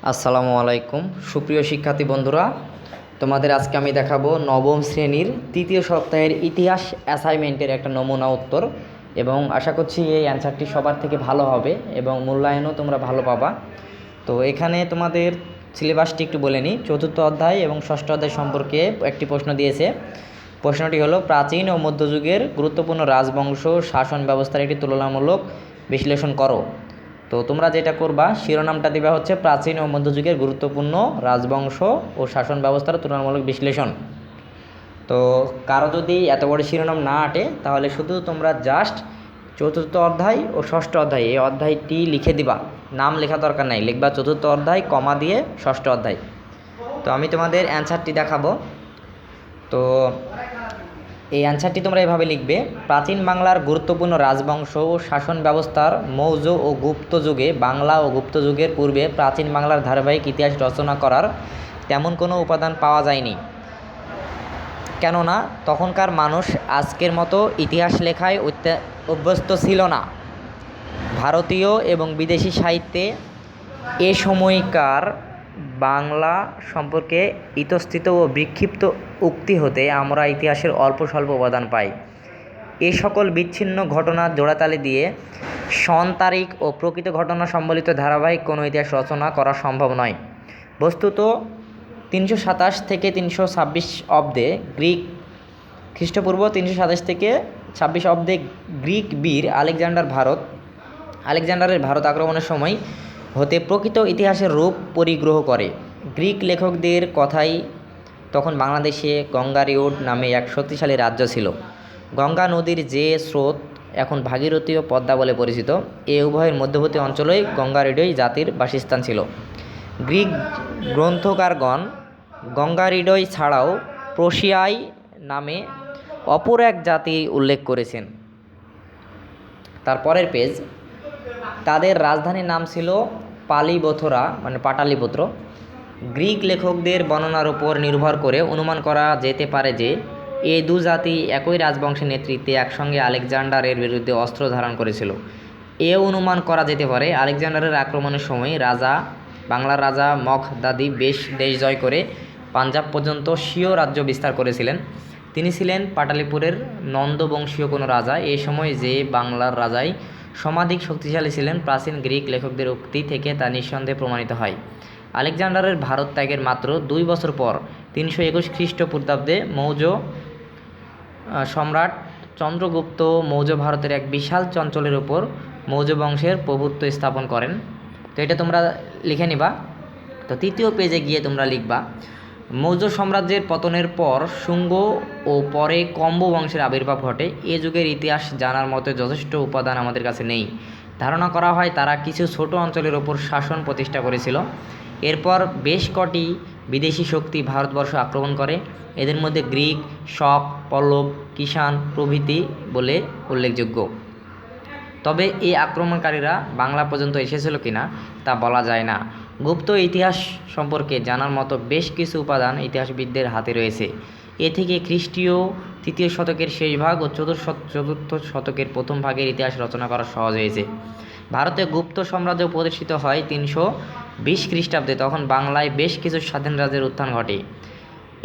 আসসালামু আলাইকুম সুপ্রিয় শিক্ষার্থী বন্ধুরা, তোমাদের আজকে আমি দেখাবো নবম শ্রেণীর তৃতীয় সপ্তাহের ইতিহাস অ্যাসাইনমেন্টের একটা নমুনা উত্তর এবং আশা করছি এই অ্যান্সারটি সবার থেকে ভালো হবে এবং মূল্যায়নও তোমরা ভালো পাবা। তো এখানে তোমাদের সিলেবাসটি একটু বলে নিই। চতুর্থ অধ্যায় এবং ষষ্ঠ অধ্যায় সম্পর্কে একটি প্রশ্ন দিয়েছে। প্রশ্নটি হলো প্রাচীন ও মধ্যযুগের গুরুত্বপূর্ণ রাজবংশ শাসন ব্যবস্থার একটি তুলনামূলক বিশ্লেষণ করো। তো তোমরা যেটা করবা, শিরোনামটা দেওয়া হচ্ছে প্রাচীন ও মধ্যযুগের গুরুত্বপূর্ণ রাজবংশ ও শাসন ব্যবস্থার তুলনামূলক বিশ্লেষণ। তো কারো যদি এত বড় শিরোনাম না আটে তাহলে শুধু তোমরা জাস্ট চতুর্থ অধ্যায় ও ষষ্ঠ অধ্যায় এই অধ্যায়টি লিখে দিবা, নাম লেখা দরকার নাই, লিখবা চতুর্থ অধ্যায় কমা দিয়ে ষষ্ঠ অধ্যায়। তো আমি তোমাদের অ্যান্সারটি দেখাবো। তো এই অ্যান্সারটি তোমরা এভাবে লিখবে: প্রাচীন বাংলার গুরুত্বপূর্ণ রাজবংশ ও শাসন ব্যবস্থার মৌর্য ও গুপ্ত যুগে বাংলা ও গুপ্ত যুগের পূর্বে প্রাচীন বাংলার ধারাবাহিক ইতিহাস রচনা করার তেমন কোনো উপাদান পাওয়া যায়নি, কেননা তখনকার মানুষ আজকের মতো ইতিহাস লেখায় অভ্যস্ত ছিল না। ভারতীয় এবং বিদেশি সাহিত্যে এ সময়কার বাংলা সম্পর্কে ইতস্তত ও বিক্ষিপ্ত উক্তি হতে আমরা ইতিহাসের অল্প স্বল্প উপাদান পাই। এ সকল বিচ্ছিন্ন ঘটনা জোড়াতালি দিয়ে সন তারিখ ও প্রকৃত ঘটনা সম্বলিত ধারাবাহিক কোনো ইতিহাস রচনা করা সম্ভব নয়। বস্তুত 327 থেকে 326 অব্দে খ্রিস্টপূর্ব 327 থেকে 26 অব্দে গ্রিক বীর আলেকজান্ডারের ভারত আক্রমণের সময় হতে প্রকৃত ইতিহাসের রূপ পরিগ্রহ করে। গ্রিক লেখকদের কথাই তখন বাংলাদেশে গঙ্গারিওড নামে এক শক্তিশালী রাজ্য ছিল। গঙ্গা নদীর যে স্রোত এখন ভাগীরথী ও পদ্মা বলে পরিচিত, এ উভয়ের মধ্যবর্তী অঞ্চলেই গঙ্গারিডই জাতির বাসস্থান ছিল। গ্রিক গ্রন্থকারগণ গঙ্গারিডই ছাড়াও প্রশিয়াই নামে অপর এক জাতি উল্লেখ করেছেন। তারপরের পেজ, তাদের রাজধানীর নাম ছিল পালিবথরা মানে পাটালিপুত্র। গ্রিক লেখকদের বর্ণনার উপর নির্ভর করে অনুমান করা যেতে পারে যে এ দু জাতি একই রাজবংশের নেতৃত্বে একসঙ্গে আলেকজান্ডারের বিরুদ্ধে অস্ত্র ধারণ করেছিল। এ অনুমান করা যেতে পারে আলেকজান্ডারের আক্রমণের সময় বাংলার রাজা মগধাদি বেশ দেশ জয় করে পাঞ্জাব পর্যন্ত স্বীয় রাজ্য বিস্তার করেছিলেন। তিনি ছিলেন পাটালিপুরের নন্দবংশীয় কোনো রাজা। এ সময় যে বাংলার রাজাই সমাধিক শক্তিশালী ছিলেন প্রাচীন গ্রিক লেখকদের উক্তি থেকে তা নিঃসন্দেহে প্রমাণিত হয়। আলেকজান্ডারের ভারত ত্যাগের মাত্র 2 বছর পর 321 খ্রিস্টপূর্বাব্দে মৌর্য সম্রাট চন্দ্রগুপ্ত মৌর্য ভারতের এক বিশাল অঞ্চলের উপর মৌর্য বংশের প্রভুত্ব স্থাপন করেন। তো এটা তোমরা লিখে নিবা। তো তৃতীয় পেজে গিয়ে তোমরা লিখবা মৌর্য সাম্রাজ্যের পতনের পর শুঙ্গ ও পরে কম্ব বংশের আবির্ভাব ঘটে। এ যুগের ইতিহাস জানার মতো যথেষ্ট উপাদান আমাদের কাছে নেই। ধারণা করা হয় তারা কিছু ছোট অঞ্চলের ওপর শাসন প্রতিষ্ঠা করেছিল। এরপর বেশ কটি বিদেশি শক্তি ভারতবর্ষ আক্রমণ করে। এদের মধ্যে গ্রিক, শক, পল্লব, কিষাণ প্রভৃতি বলে উল্লেখযোগ্য। তবে এই আক্রমণকারীরা বাংলা পর্যন্ত এসেছিল কিনা তা বলা যায় না। গুপ্ত ইতিহাস সম্পর্কে জানার মতো বেশ কিছু উপাদান ইতিহাসবিদদের হাতে রয়েছে। এ থেকে খ্রিস্টীয় 3য় শতকের শেষ ভাগ ও চতুর্থ শতকের প্রথম ভাগের ইতিহাস রচনা করা সহজ হয়েছে। ভারতে গুপ্ত সাম্রাজ্য প্রতিষ্ঠিত হয় 320 খ্রিস্টাব্দে। তখন বাংলায় বেশ কিছু স্বাধীন রাজ্যের উত্থান ঘটে।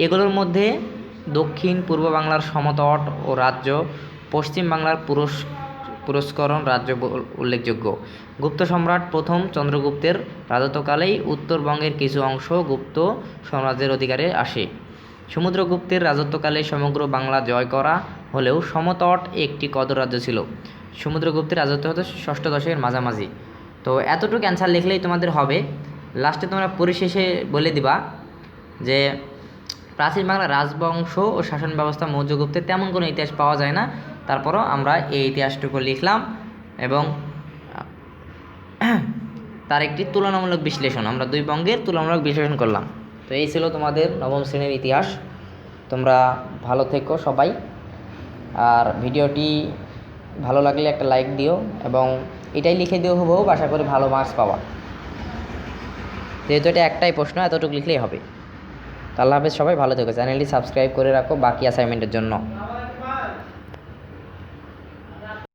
এগুলোর মধ্যে দক্ষিণ পূর্ব বাংলার সমতট ও রাজ্য, পশ্চিম বাংলার পুরস্করণ রাজ্য উল্লেখযোগ্য। গুপ্ত সম্রাট প্রথম চন্দ্রগুপ্তের রাজত্বকালেই উত্তরবঙ্গের কিছু অংশ গুপ্ত সাম্রাজ্যের অধিকারে আসে। সমুদ্রগুপ্তের রাজত্বকালে সমগ্র বাংলা জয় করা হলেও সমতট একটি কদর রাজ্য ছিল। সমুদ্রগুপ্তের রাজত্ব হতো 6ষ্ঠ দশকের মাঝামাঝি। তো এতটুকু অ্যান্সার লিখলেই তোমাদের হবে। লাস্টে তোমরা পরিশেষে বলে দিবা যে প্রাচীন বাংলার রাজবংশ ও শাসন ব্যবস্থা মৌর্যগুপ্তের তেমন কোনো ইতিহাস পাওয়া যায় না, তারপরও আমরা এই ইতিহাসটুকু লিখলাম এবং তার একটি তুলনামূলক বিশ্লেষণ, আমরা 2 বঙ্গের তুলনামূলক বিশ্লেষণ করলাম। তো এই ছিল তোমাদের নবম শ্রেণীর ইতিহাস। তোমরা ভালো থেকো সবাই, আর ভিডিওটি ভালো লাগলে একটা লাইক দিও এবং এটাই লিখে দিও হুবহু, আশা করি ভালো মার্কস পাওয়া। যেহেতু এটা একটাই প্রশ্ন, এতটুকু লিখলেই হবে। তো আল্লাহ হাফেজ, সবাই ভালো থেকো। চ্যানেলটি সাবস্ক্রাইব করে রাখো বাকি অ্যাসাইনমেন্টের জন্য।